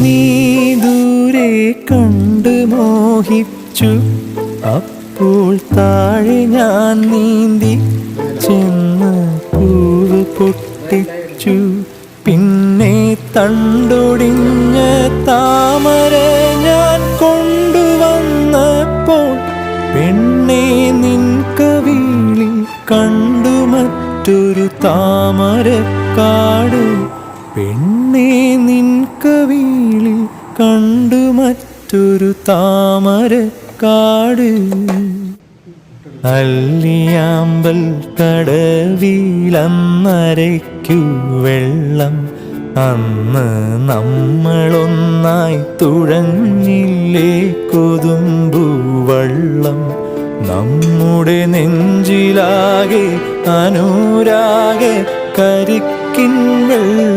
നീ ദൂരെ കണ്ട് മോഹിച്ചു, അപ്പോൾ താഴെ ഞാൻ നീന്തി ചെന്ന് പൂവ് പൊട്ടിച്ചു. പിന്നെ തണ്ടൊടിഞ്ഞ താമര ഞാൻ കൊണ്ടുവന്നപ്പോൾ പെണ്ണെ നിൻ കവിളിൽ കണ്ടു മറ്റൊരു താമരക്കാട്. പെണ്ണെ നിൻ കവിളിൽ കണ്ടു മറ്റൊരു താമരക്കാട്. അല്ലിയാമ്പൽ കടവിലന്നരയ്ക്കു വെള്ളം, അന്ന് നമ്മളൊന്നായി തുഴഞ്ഞില്ലേ കൊതുമ്പു വള്ളം. നമ്മുടെ നെഞ്ചിലാകെ അനുരാഗ കരിക്കിൻ വെള്ളം.